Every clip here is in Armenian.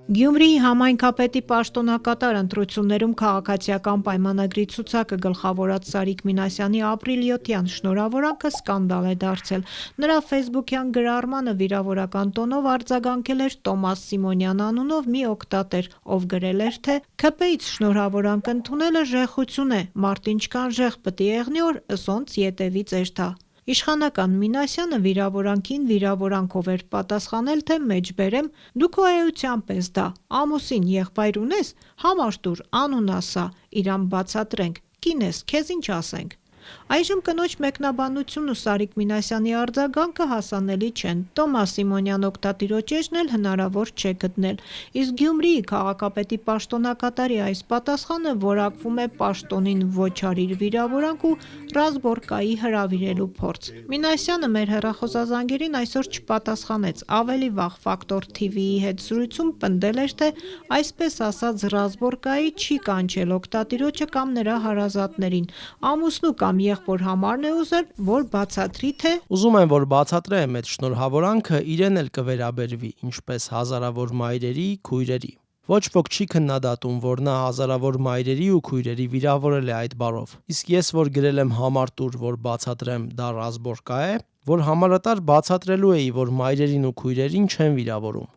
Գյումրիի համայնքապետի պաշտոնակատար ընտրություններում քաղաքացիական պայմանագրի ցուցակը գլխավորած Սարիկ Մինասյանի ապրիլիոտյան շնորհավորանքը սկանդալ է դարձել։ Նրա ֆեյսբուքյան գրառմանը վիրավորական տոնով արձագանքել էր Տոմաս Սիմոնյան անունով մի օգտատեր, ով գրել էր, թե «ՔՊ-ից շնորհավորանք ընդունելը ժեխություն է, մարդ ինչքան ժեխ պտի եղնի, որ ըսոնց ետևից էրթա»։ Իշխանական Մինասյանը վիրավորանքին վիրավորանքով էր պատասխանել, թե մեջբերեմ «Դու քո էությամբ ես դա, ամուսին, եղբայր ունես, համար տուր, անուն ասա, իրան բացատրենք, կին ես, քեզ ինչ ասենք»։ Այժմ կնոջ մեկնաբանությունն ու Սարիկ Մինասյանի արձագանքը հասանելի չեն։ Տոմաս Սիմոնյան օգտատիրոջ էջն էլ հնարավոր չէ գտնել, իսկ Գյումրիի քաղաքապետի պաշտոնակատարի այս պատասխանը որակվում է պաշտոնին ոչ արիր վիրավորանք ու Ռազբորկայի հրավիրելու փորձ։ Մինասյանը մեր հեռախոսազանգերին այսօր չպատասխանեց, ավելի վաղ Ֆակտոր TV-ի հետ զրույցում պնդել էր, թե այսպես ասած Ռազբորկայի չի կանչել օգտատիրոջը կամ նրա հարազատներին, ամուսնու կամ եղբոր համարն է ուզել, որ բացատրի, թե «Ուզում եմ, որ բացատրեմ այդ շնորհավորանքը իրեն էլ կվերաբերվի, ինչպես հազարավոր մայրերի, քույրերի։ Ոչ ոք չի քննադատում, որ նա հազարավոր մայրերի ու քույրերի վիրավորել է այդ բառով։ Իսկ ես որ գրել եմ համար տուր, որ բացատրեմ, դա Ռազբորկա է, որ համարատար բացատրելու էի, որ մայրերին ու քույրերին չեն վիրավորում»։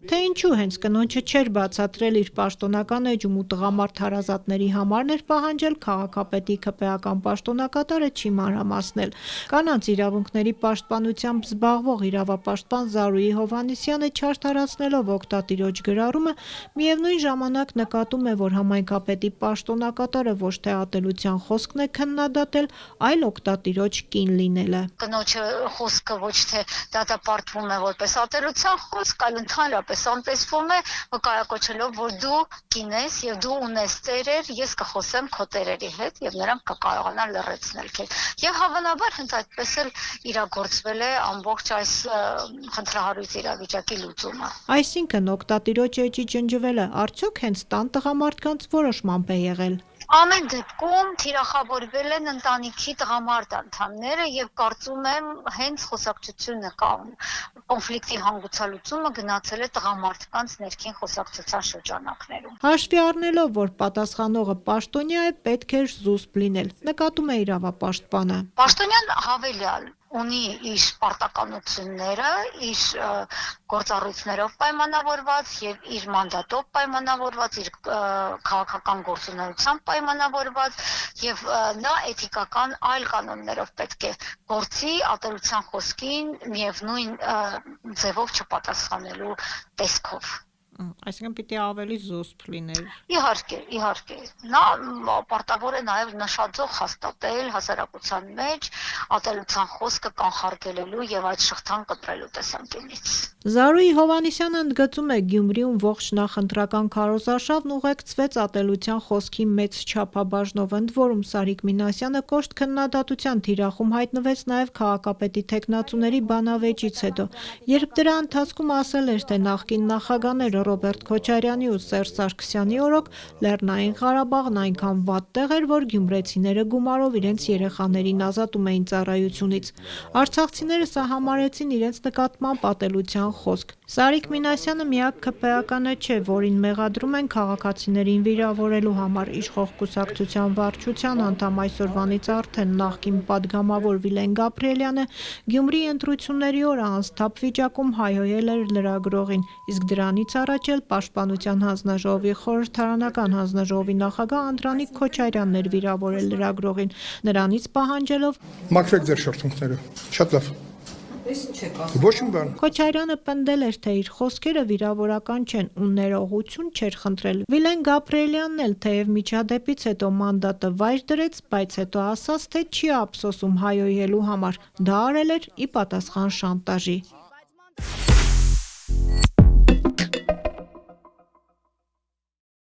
Թե ինչու հենց կնոջը չէր բացատրել իր պաշտոնական էջում ու տղամարդ հարազատների համարն էր պահանջել, քաղաքապետի ՔՊ-ական պաշտոնակատարը չի մանրամասնել։ Կանանց իրավունքների պաշտպանությամբ զբաղվող իրավապաշտպան Զարուհի Հովհաննիսյանը չարդարացնելով օգտատիրոջ գրառումը, միևնույն ժամանակ նկատում է, որ համայնքապետի պաշտոնակատարը ոչ թե ատելության խոսքն է քննադատել, այլ օգտատիրոջ կին լինելը։ Կնոջը խոսքը ոչ թե դատապարտվում է որպես ատելության խոսք, այլ ընդհանրապես անտեսվում է վկայակոչելով, որ դու կին ես եւ դու ունես տերեր, ես կխոսեմ քո տերերի հետ եւ նրանք կկարողանան լռեցնել քեզ։ Եվ հավանաբար հենց այդպես էլ իրագործվել է ամբողջ այս խնդրահարույց իրավիճակի լուծումը։ Այսինքն օգտատիրոջ էջի ջնջվելը արդյոք հենց տան տղամարդկանց որոշմամբ է եղել։ Ամեն դեպքում թիրախավորվել են ընտանիքի տղամարդ անդամները եւ կարծում եմ հենց խոսակցությունը կամ կոնֆլիկտի հանգուցալուծումը գնացել է տղամարդկանց ներքին խոսակցության շրջանակներում։ Հաշվի առնելով, որ պատասխանողը պաշտոնյա է, պետք էր զուսպ լինել, նկատում է իրավապաշտպանը։ Պաշտոնյան հավելյալ ունի իր պարտականությունները, իր գործառույթներով պայմանավորված եւ իր մանդատով պայմանավորված, իր քաղաքական գործունեությամբ պայմանավորված եւ նա էթիկական այլ կանոններով պետք է գործի ատելության խոսքին միևնույն ձևով չպատասխանելու տեսքով։ Այսինքն պիտի ավելի զուսպ լիներ։ Իհարկե։ Նա պարտավոր է նաև նշաձող հաստատել հասարակության մեջ ատելության խոսքը կանխարգելելու եւ այդ շղթան կտրելու տեսանկյունից։ Զարուհի Հովհաննիսյանը ընդգծում է Գյումրիում ողջ նախընտրական քարոզարշավն ուղեկցվեց ատելության խոսքի մեծ չափաբաժնով, ընդ որում Սարիկ Մինասյանը կոշտ քննադատության թիրախում հայտնվեց նաև քաղաքապետի թեկնածուների բանավեճից հետո, երբ դրա ընթացքում ասել էր, թե նախկին նախագահները Ռոբերտ Քոչարյանի ու Սերժ Սարգսյանի օրոք Լեռնային Ղարաբաղն այնքան վատ տեղ էր, որ գյումրեցիները գումարով իրենց երեխաներին ազատում էին ծառայությունից։ Արցախցիները սա համարեցին իրենց նկատմամբ ատելության խոսք։ Սարիկ Մինասյանը միակ ՔՊ-ականը չէ, որին մեղադրում են քաղաքացիներին վիրավորելու համար իշխող կուսակցության վարչության անդամ այսօրվանից արդեն նախկին падգամավոր Վիլեն Գաբրիելյանը Գյումրիի ընտրությունների օրը անսթափ վիճակում հայհոյել էր լրագրողին, իսկ դրանից առաջ էլ Պաշտպանության հանձնաժողովի խորհրդարանական հանձնաժողովի նախագահ Անդրանիկ Քոչարյանն էր վիրավորել լրագրողին, նրանից պահանջելով Մաքրեք ձեր շրթունքները, շատ լավ։ Ոչ մի բան։ Քոչարյանը պնդել էր, թե իր խոսքերը վիրավորական չեն ու ներողություն չէր խնդրել։ Վիլեն Գաբրիելյանն էլ թեև միջադեպից հետո մանդատը վայր դրեց, բայց հետո ասաց, թե չի ափսոսում հայհոյելու համար, դա արել էր ի պատասխան շանտաժի։